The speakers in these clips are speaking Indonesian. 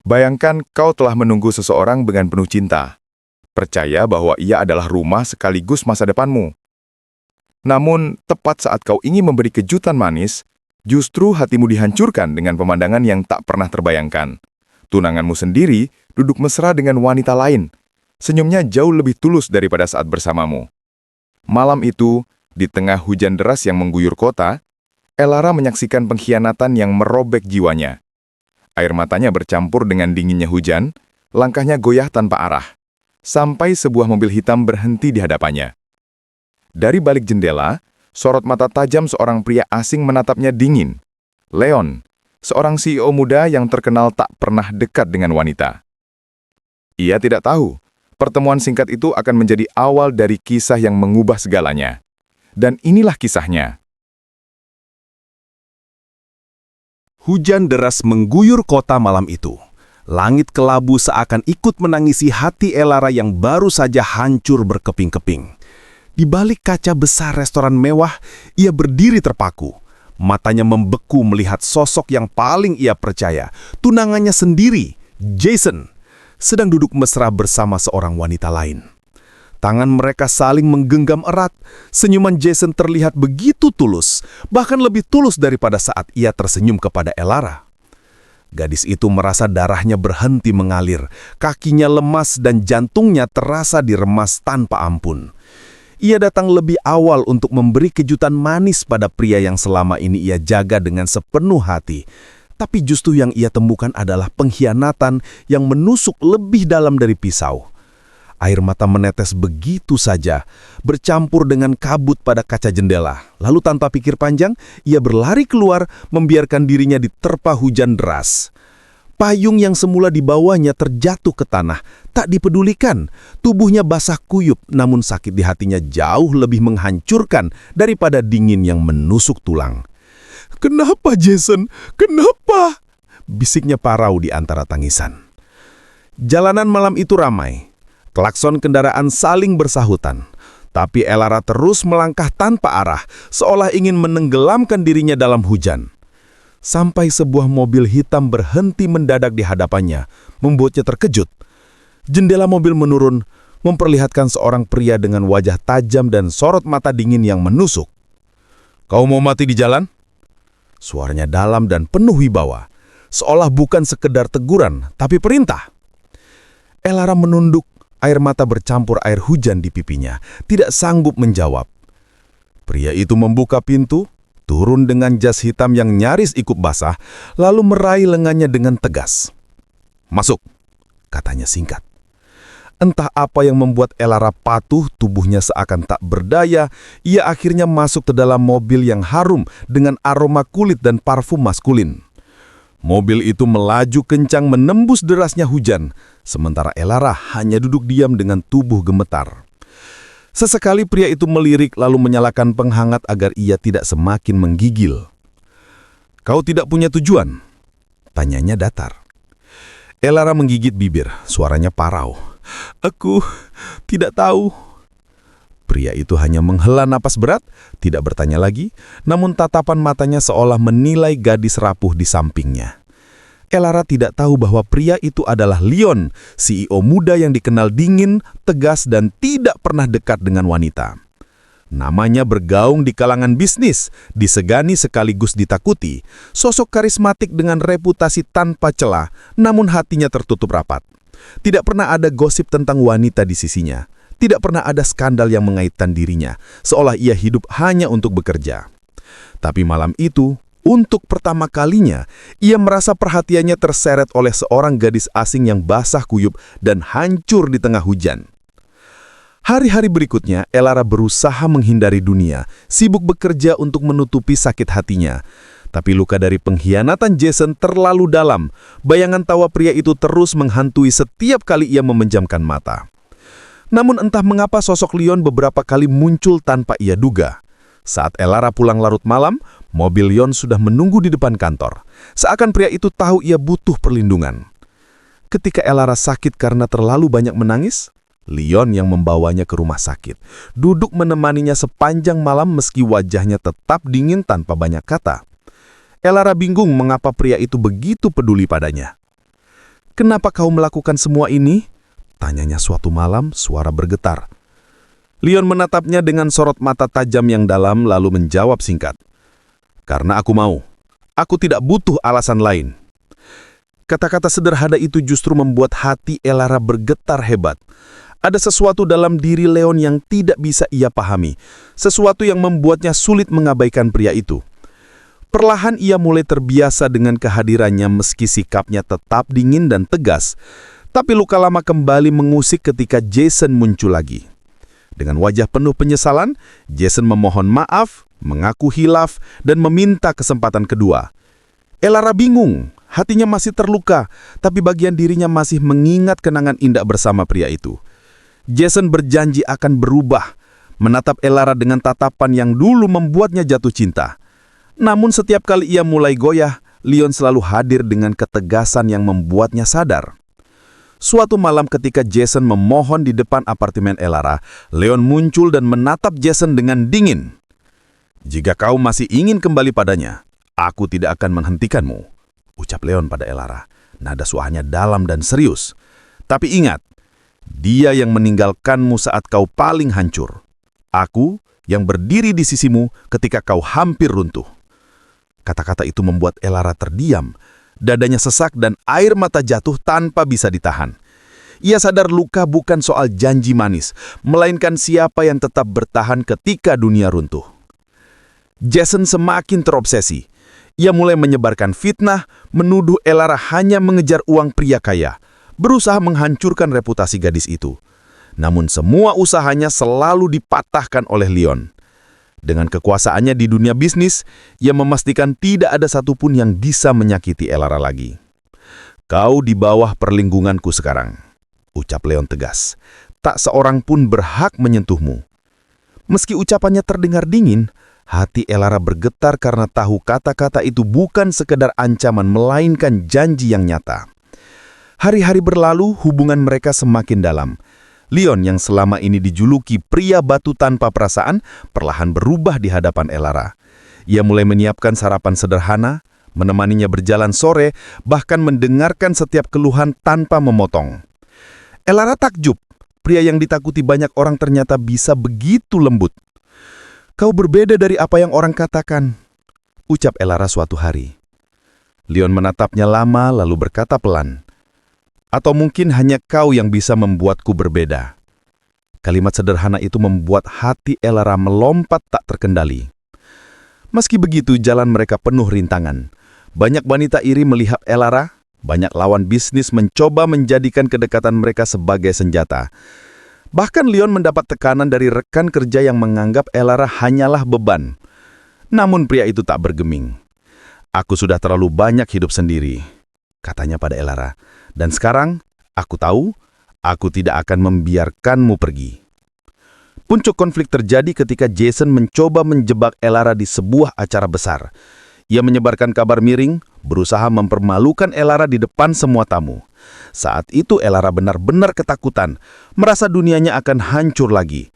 Bayangkan kau telah menunggu seseorang dengan penuh cinta. Percaya bahwa ia adalah rumah sekaligus masa depanmu. Namun, tepat saat kau ingin memberi kejutan manis, justru hatimu dihancurkan dengan pemandangan yang tak pernah terbayangkan. Tunanganmu sendiri duduk mesra dengan wanita lain. Senyumnya jauh lebih tulus daripada saat bersamamu. Malam itu, di tengah hujan deras yang mengguyur kota, Elara menyaksikan pengkhianatan yang merobek jiwanya. Air matanya bercampur dengan dinginnya hujan, langkahnya goyah tanpa arah, sampai sebuah mobil hitam berhenti di hadapannya. Dari balik jendela, sorot mata tajam seorang pria asing menatapnya dingin. Leon, seorang CEO muda yang terkenal tak pernah dekat dengan wanita. Ia tidak tahu, pertemuan singkat itu akan menjadi awal dari kisah yang mengubah segalanya. Dan inilah kisahnya. Hujan deras mengguyur kota malam itu. Langit kelabu seakan ikut menangisi hati Elara yang baru saja hancur berkeping-keping. Di balik kaca besar restoran mewah, ia berdiri terpaku. Matanya membeku melihat sosok yang paling ia percaya, tunangannya sendiri, Jason, sedang duduk mesra bersama seorang wanita lain. Tangan mereka saling menggenggam erat. Senyuman Jason terlihat begitu tulus, bahkan lebih tulus daripada saat ia tersenyum kepada Elara. Gadis itu merasa darahnya berhenti mengalir, kakinya lemas dan jantungnya terasa diremas tanpa ampun. Ia datang lebih awal untuk memberi kejutan manis pada pria yang selama ini ia jaga dengan sepenuh hati. Tapi justru yang ia temukan adalah pengkhianatan yang menusuk lebih dalam dari pisau. Air mata menetes begitu saja, bercampur dengan kabut pada kaca jendela. Lalu tanpa pikir panjang, ia berlari keluar, membiarkan dirinya diterpa hujan deras. Payung yang semula dibawanya terjatuh ke tanah, tak dipedulikan. Tubuhnya basah kuyup, namun sakit di hatinya jauh lebih menghancurkan daripada dingin yang menusuk tulang. "Kenapa, Jason? Kenapa?" bisiknya parau di antara tangisan. Jalanan malam itu ramai. Klakson kendaraan saling bersahutan. Tapi Elara terus melangkah tanpa arah, seolah ingin menenggelamkan dirinya dalam hujan. Sampai sebuah mobil hitam berhenti mendadak di hadapannya, membuatnya terkejut. Jendela mobil menurun, memperlihatkan seorang pria dengan wajah tajam dan sorot mata dingin yang menusuk. "Kau mau mati di jalan?" Suaranya dalam dan penuh wibawa, seolah bukan sekedar teguran, tapi perintah. Elara menunduk, air mata bercampur air hujan di pipinya, tidak sanggup menjawab. Pria itu membuka pintu, turun dengan jas hitam yang nyaris ikut basah, lalu meraih lengannya dengan tegas. "Masuk," katanya singkat. Entah apa yang membuat Elara patuh, tubuhnya seakan tak berdaya, ia akhirnya masuk ke dalam mobil yang harum dengan aroma kulit dan parfum maskulin. Mobil itu melaju kencang menembus derasnya hujan, sementara Elara hanya duduk diam dengan tubuh gemetar. Sesekali pria itu melirik lalu menyalakan penghangat agar ia tidak semakin menggigil. "Kau tidak punya tujuan?" tanyanya datar. Elara menggigit bibir, suaranya parau. "Aku tidak tahu." Pria itu hanya menghela napas berat, tidak bertanya lagi, namun tatapan matanya seolah menilai gadis rapuh di sampingnya. Elara tidak tahu bahwa pria itu adalah Leon, CEO muda yang dikenal dingin, tegas, dan tidak pernah dekat dengan wanita. Namanya bergaung di kalangan bisnis, disegani sekaligus ditakuti, sosok karismatik dengan reputasi tanpa celah, namun hatinya tertutup rapat. Tidak pernah ada gosip tentang wanita di sisinya, tidak pernah ada skandal yang mengaitkan dirinya, seolah ia hidup hanya untuk bekerja. Tapi malam itu, untuk pertama kalinya, ia merasa perhatiannya terseret oleh seorang gadis asing yang basah kuyup dan hancur di tengah hujan. Hari-hari berikutnya, Elara berusaha menghindari dunia, sibuk bekerja untuk menutupi sakit hatinya. Tapi luka dari pengkhianatan Jason terlalu dalam. Bayangan tawa pria itu terus menghantui setiap kali ia memejamkan mata. Namun entah mengapa sosok Leon beberapa kali muncul tanpa ia duga. Saat Elara pulang larut malam, mobil Leon sudah menunggu di depan kantor. Seakan pria itu tahu ia butuh perlindungan. Ketika Elara sakit karena terlalu banyak menangis, Leon yang membawanya ke rumah sakit, duduk menemaninya sepanjang malam meski wajahnya tetap dingin tanpa banyak kata. Elara bingung mengapa pria itu begitu peduli padanya. Kenapa kau melakukan semua ini? Tanyanya suatu malam, suara bergetar. Leon menatapnya dengan sorot mata tajam yang dalam lalu menjawab singkat. Karena aku mau. Aku tidak butuh alasan lain. Kata-kata sederhana itu justru membuat hati Elara bergetar hebat. Ada sesuatu dalam diri Leon yang tidak bisa ia pahami. Sesuatu yang membuatnya sulit mengabaikan pria itu. Perlahan ia mulai terbiasa dengan kehadirannya meski sikapnya tetap dingin dan tegas. Tapi luka lama kembali mengusik ketika Jason muncul lagi. Dengan wajah penuh penyesalan, Jason memohon maaf, mengaku hilaf, dan meminta kesempatan kedua. Elara bingung, hatinya masih terluka, tapi bagian dirinya masih mengingat kenangan indah bersama pria itu. Jason berjanji akan berubah, menatap Elara dengan tatapan yang dulu membuatnya jatuh cinta. Namun setiap kali ia mulai goyah, Leon selalu hadir dengan ketegasan yang membuatnya sadar. Suatu malam ketika Jason memohon di depan apartemen Elara, Leon muncul dan menatap Jason dengan dingin. Jika kau masih ingin kembali padanya, aku tidak akan menghentikanmu, ucap Leon pada Elara. Nada suaranya dalam dan serius. Tapi ingat, dia yang meninggalkanmu saat kau paling hancur. Aku yang berdiri di sisimu ketika kau hampir runtuh. Kata-kata itu membuat Elara terdiam. Dadanya sesak dan air mata jatuh tanpa bisa ditahan. Ia sadar luka bukan soal janji manis, melainkan siapa yang tetap bertahan ketika dunia runtuh. Jason semakin terobsesi. Ia mulai menyebarkan fitnah, menuduh Elara hanya mengejar uang pria kaya, berusaha menghancurkan reputasi gadis itu. Namun semua usahanya selalu dipatahkan oleh Leon. Dengan kekuasaannya di dunia bisnis, ia memastikan tidak ada satupun yang bisa menyakiti Elara lagi. Kau di bawah perlindunganku sekarang, ucap Leon tegas. Tak seorang pun berhak menyentuhmu. Meski ucapannya terdengar dingin, hati Elara bergetar karena tahu kata-kata itu bukan sekedar ancaman melainkan janji yang nyata. Hari-hari berlalu, hubungan mereka semakin dalam. Leon yang selama ini dijuluki pria batu tanpa perasaan, perlahan berubah di hadapan Elara. Ia mulai menyiapkan sarapan sederhana, menemaninya berjalan sore, bahkan mendengarkan setiap keluhan tanpa memotong. Elara takjub, pria yang ditakuti banyak orang ternyata bisa begitu lembut. Kau berbeda dari apa yang orang katakan, ucap Elara suatu hari. Leon menatapnya lama lalu berkata pelan, atau mungkin hanya kau yang bisa membuatku berbeda. Kalimat sederhana itu membuat hati Elara melompat tak terkendali. Meski begitu, jalan mereka penuh rintangan. Banyak wanita iri melihat Elara, banyak lawan bisnis mencoba menjadikan kedekatan mereka sebagai senjata. Bahkan Leon mendapat tekanan dari rekan kerja yang menganggap Elara hanyalah beban. Namun pria itu tak bergeming. Aku sudah terlalu banyak hidup sendiri, katanya pada Elara. Dan sekarang, aku tahu, aku tidak akan membiarkanmu pergi. Puncak konflik terjadi ketika Jason mencoba menjebak Elara di sebuah acara besar. Ia menyebarkan kabar miring, berusaha mempermalukan Elara di depan semua tamu. Saat itu Elara benar-benar ketakutan, merasa dunianya akan hancur lagi.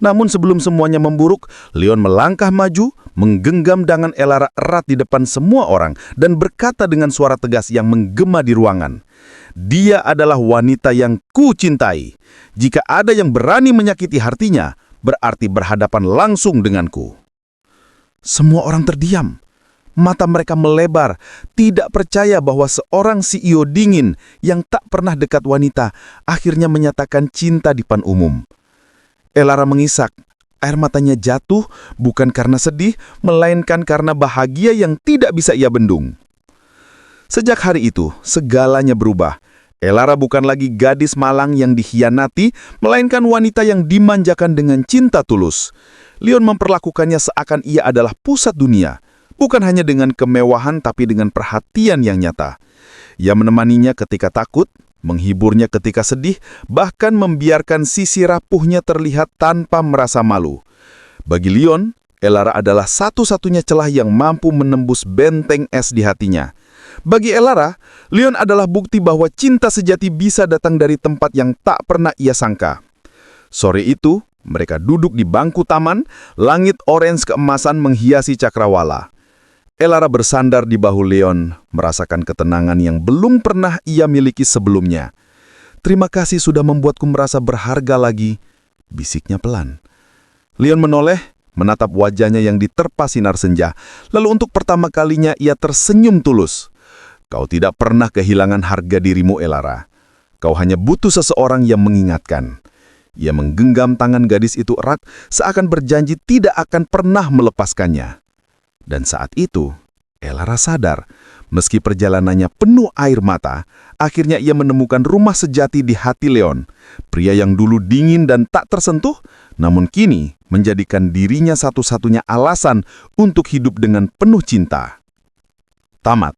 Namun sebelum semuanya memburuk, Leon melangkah maju, menggenggam tangan Elara erat di depan semua orang, dan berkata dengan suara tegas yang menggema di ruangan. Dia adalah wanita yang kucintai. Jika ada yang berani menyakiti hatinya, berarti berhadapan langsung denganku. Semua orang terdiam. Mata mereka melebar, tidak percaya bahwa seorang CEO dingin yang tak pernah dekat wanita akhirnya menyatakan cinta di depan umum. Elara mengisak. Air matanya jatuh bukan karena sedih, melainkan karena bahagia yang tidak bisa ia bendung. Sejak hari itu, segalanya berubah. Elara bukan lagi gadis malang yang dikhianati, melainkan wanita yang dimanjakan dengan cinta tulus. Leon memperlakukannya seakan ia adalah pusat dunia, bukan hanya dengan kemewahan tapi dengan perhatian yang nyata. Ia menemaninya ketika takut, menghiburnya ketika sedih, bahkan membiarkan sisi rapuhnya terlihat tanpa merasa malu. Bagi Leon, Elara adalah satu-satunya celah yang mampu menembus benteng es di hatinya. Bagi Elara, Leon adalah bukti bahwa cinta sejati bisa datang dari tempat yang tak pernah ia sangka. Sore itu, mereka duduk di bangku taman, langit orange keemasan menghiasi cakrawala. Elara bersandar di bahu Leon, merasakan ketenangan yang belum pernah ia miliki sebelumnya. "Terima kasih sudah membuatku merasa berharga lagi," bisiknya pelan. Leon menoleh, menatap wajahnya yang diterpa sinar senja, lalu untuk pertama kalinya ia tersenyum tulus. "Kau tidak pernah kehilangan harga dirimu, Elara. Kau hanya butuh seseorang yang mengingatkan." Ia menggenggam tangan gadis itu erat, seakan berjanji tidak akan pernah melepaskannya. Dan saat itu, Elara sadar, meski perjalanannya penuh air mata, akhirnya ia menemukan rumah sejati di hati Leon. Pria yang dulu dingin dan tak tersentuh, namun kini menjadikan dirinya satu-satunya alasan untuk hidup dengan penuh cinta. Tamat.